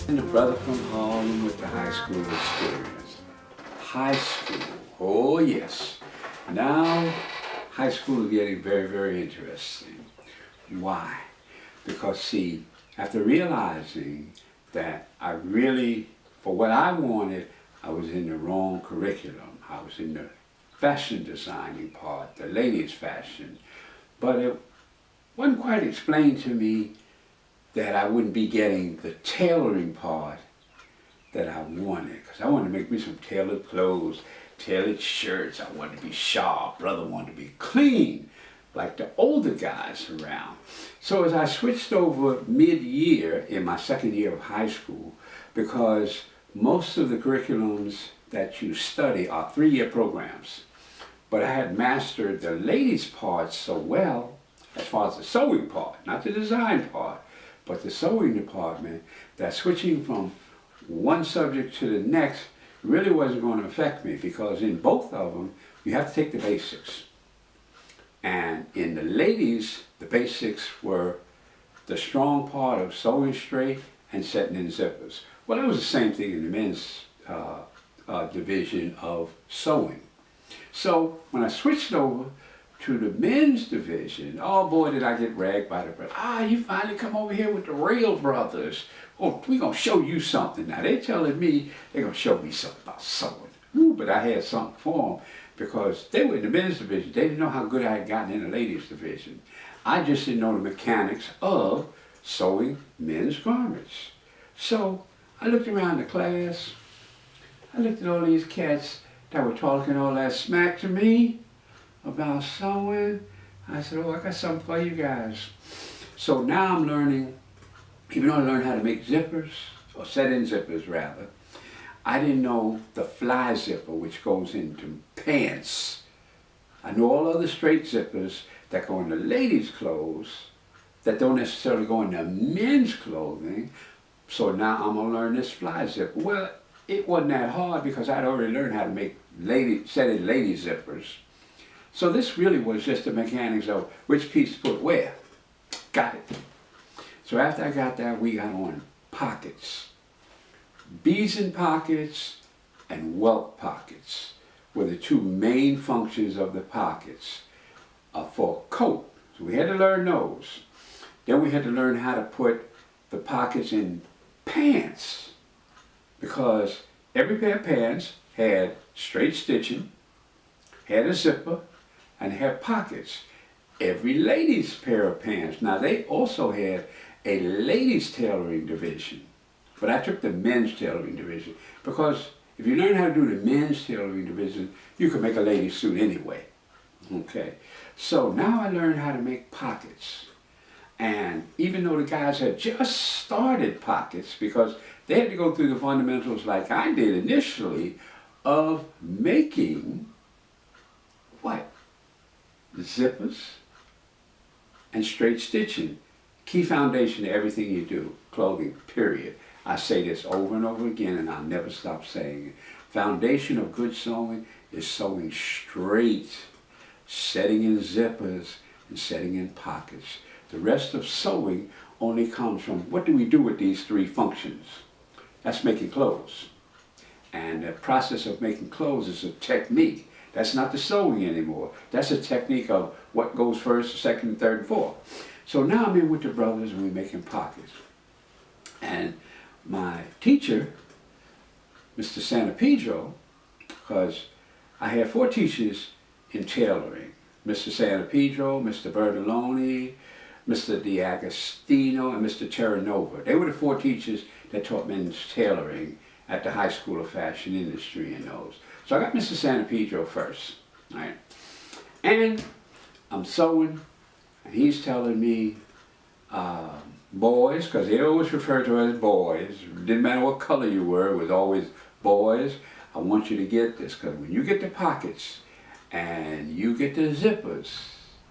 And the brother from Harlem with the high school experience. High school, oh yes. Now, high school is getting very, very interesting. Why? Because see, after realizing that I really, for what I wanted, I was in the wrong curriculum. I was in the fashion designing part, the ladies' fashion. But it wasn't quite explained to me that I wouldn't be getting the tailoring part that I wanted. Because I wanted to make me some tailored clothes, tailored shirts. I wanted to be sharp. Brother wanted to be clean, like the older guys around. So as I switched over mid-year in my second year of high school, because most of the curriculums that you study are 3-year programs, but I had mastered the ladies' part so well, as far as the sewing part, not the design part, but the sewing department, that switching from one subject to the next really wasn't going to affect me, because in both of them, you have to take the basics. And in the ladies, the basics were the strong part of sewing straight and setting in zippers. Well, that was the same thing in the men's division of sewing. So when I switched over to the men's division, oh boy, did I get ragged by the brother. Ah, you finally come over here with the real brothers. Oh, we're going to show you something. Now, they're telling me they're going to show me something about sewing. Ooh, but I had something for them, because they were in the men's division. They didn't know how good I had gotten in the ladies' division. I just didn't know the mechanics of sewing men's garments. So I looked around the class. I looked at all these cats that were talking all that smack to me about sewing. I said, oh, I got something for you guys. So now I'm learning, even though I learned how to make zippers, or set-in zippers rather, I didn't know the fly zipper, which goes into pants. I know all other straight zippers that go into ladies' clothes that don't necessarily go into men's clothing. So now I'm gonna learn this fly zipper. Well, it wasn't that hard, because I'd already learned how to make set-in ladies' zippers. So this really was just the mechanics of which piece to put where. Got it. So after I got that, we got on pockets. Beads in pockets and welt pockets were the two main functions of the pockets for a coat. So we had to learn those. Then we had to learn how to put the pockets in pants, because every pair of pants had straight stitching, had a zipper, and had pockets. Every lady's pair of pants, now they also had a ladies' tailoring division, but I took the men's tailoring division, because if you learn how to do the men's tailoring division, you can make a ladies' suit anyway. Okay, so now I learned how to make pockets. And even though the guys had just started pockets, because they had to go through the fundamentals like I did initially of making what? Zippers and straight stitching. Key foundation to everything you do, clothing, period. I say this over and over again, and I'll never stop saying it. Foundation of good sewing is sewing straight, setting in zippers, and setting in pockets. The rest of sewing only comes from what do we do with these 3 functions? That's making clothes. And the process of making clothes is a technique. That's not the sewing anymore. That's a technique of what goes first, second, third, and fourth. So now I'm in with the brothers and we're making pockets. And my teacher, Mr. Santa Pedro, because I had 4 teachers in tailoring. Mr. Santa Pedro, Mr. Bertoloni, Mr. D'Agostino, and Mr. Terranova. They were the 4 teachers that taught men's tailoring at the High School of Fashion Industry in those. So I got Mr. Santa Pedro first, right? And I'm sewing, and he's telling me, boys, because they always refer to us as boys, didn't matter what color you were, it was always boys, I want you to get this, because when you get the pockets and you get the zippers,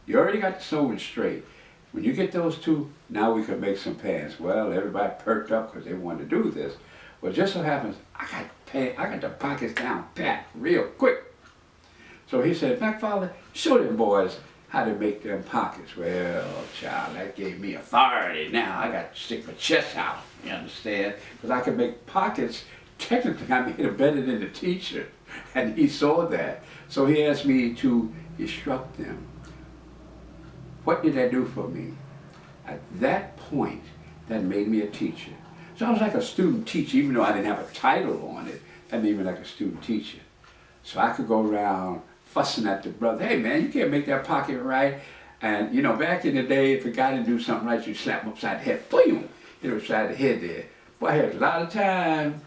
you already got the sewing straight. When you get those two, now we can make some pants. Well, everybody perked up because they wanted to do this. Well, just so happens, I got the pockets down pat real quick. So he said, "McFarland, show them boys how to make them pockets." Well, child, that gave me authority. Now I got to stick my chest out, you understand? Because I could make pockets. Technically, I made them better than the teacher. And he saw that. So he asked me to instruct them. What did that do for me? At that point, that made me a teacher. So I was like a student teacher, even though I didn't have a title on it. That made me like a student teacher. So I could go around fussing at the brother. "Hey man, you can't make that pocket right." And you know, back in the day, if a guy didn't do something right, you slap him upside the head. Boom! Hit him upside the head there. Boy, I had a lot of time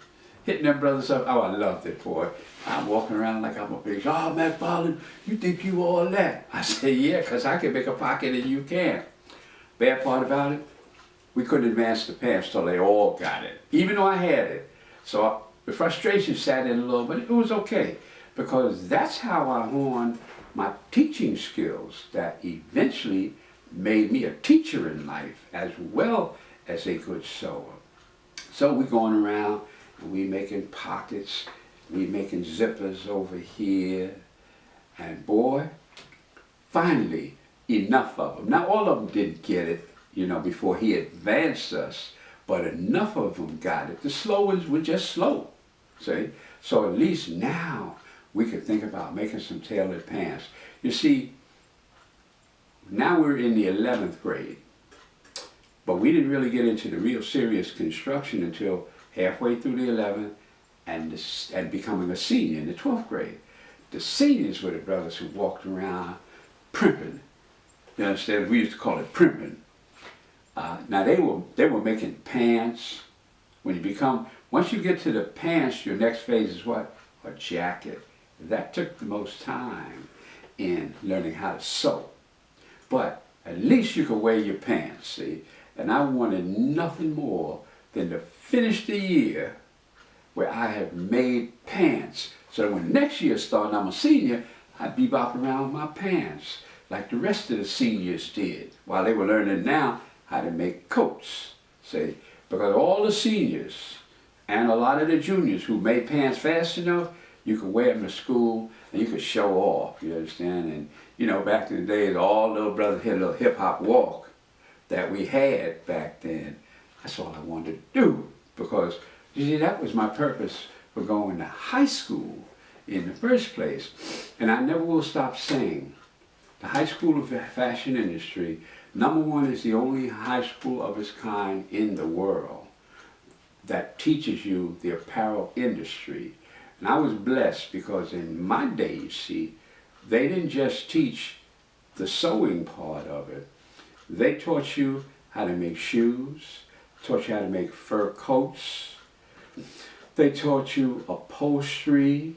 hitting them brothers up. Oh, I loved it, boy. I'm walking around like I'm a big, "Oh, McFarland, you think you all that?" I say, "Yeah, because I can make a pocket and you can't." Bad part about it, we couldn't advance the pants till they all got it, even though I had it. So the frustration sat in a little, but it was okay, because that's how I honed my teaching skills that eventually made me a teacher in life as well as a good sewer. So we're going around and we making pockets, we making zippers over here, and boy, finally, enough of them. Now all of them didn't get it, you know, before he advanced us, but enough of them got it. The slow ones were just slow, see? So at least now we could think about making some tailored pants. You see, now we're in the 11th grade, but we didn't really get into the real serious construction until halfway through the 11th and becoming a senior in the 12th grade. The seniors were the brothers who walked around primping. You understand? We used to call it primping. Now they were making pants. Once you get to the pants, your next phase is what? A jacket. That took the most time in learning how to sew. But at least you could wear your pants, see? And I wanted nothing more than to finish the year where I had made pants. So that when next year started, I'm a senior, I'd be bopping around with my pants like the rest of the seniors did, while they were learning now how to make coats, see? Because all the seniors and a lot of the juniors who made pants fast enough, you could wear them to school and you could show off, you understand? And you know, back in the days, all little brothers had a little hip-hop walk that we had back then. That's all I wanted to do, because you see, that was my purpose for going to high school in the first place. And I never will stop saying, the High School of Fashion Industry, #1, is the only high school of its kind in the world that teaches you the apparel industry. And I was blessed because in my days, see, they didn't just teach the sewing part of it. They taught you how to make shoes, taught you how to make fur coats, they taught you upholstery,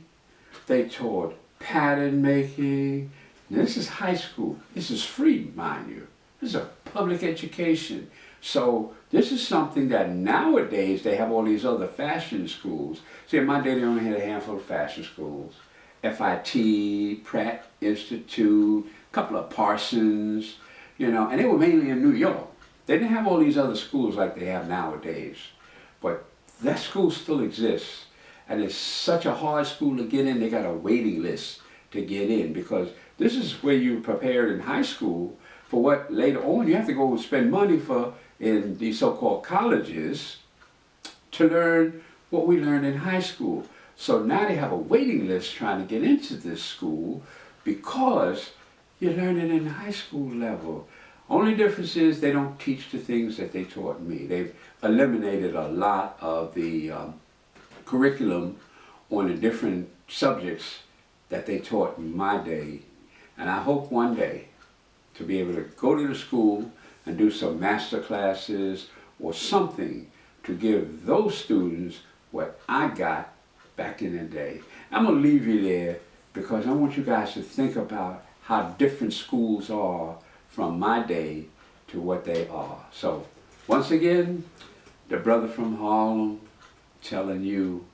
they taught pattern making. Now, this is high school. This is free, mind you. This is a public education. So this is something that nowadays they have all these other fashion schools. See, in my day they only had a handful of fashion schools. FIT, Pratt Institute, a couple of Parsons, you know, and they were mainly in New York. They didn't have all these other schools like they have nowadays. But that school still exists. And it's such a hard school to get in, they got a waiting list to get in, because this is where you prepared in high school for what later on you have to go and spend money for in these so-called colleges to learn what we learned in high school. So now they have a waiting list trying to get into this school because you're learning in high school level. Only difference is they don't teach the things that they taught me. They've eliminated a lot of the curriculum on the different subjects that they taught in my day. And I hope one day to be able to go to the school and do some master classes or something to give those students what I got back in the day. I'm going to leave you there because I want you guys to think about how different schools are from my day to what they are. So once again, the brother from Harlem telling you,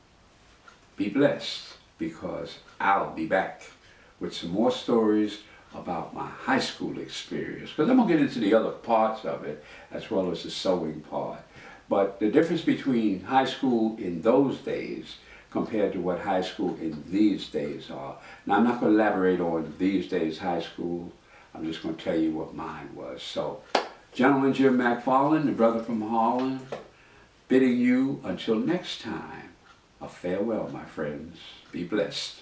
be blessed, because I'll be back with some more stories about my high school experience, because I'm going to get into the other parts of it as well as the sewing part. But the difference between high school in those days compared to what high school in these days are. Now, I'm not going to elaborate on these days high school. I'm just going to tell you what mine was. So, gentleman Jim McFarland, the brother from Harlem, bidding you until next time, a farewell, my friends. Be blessed.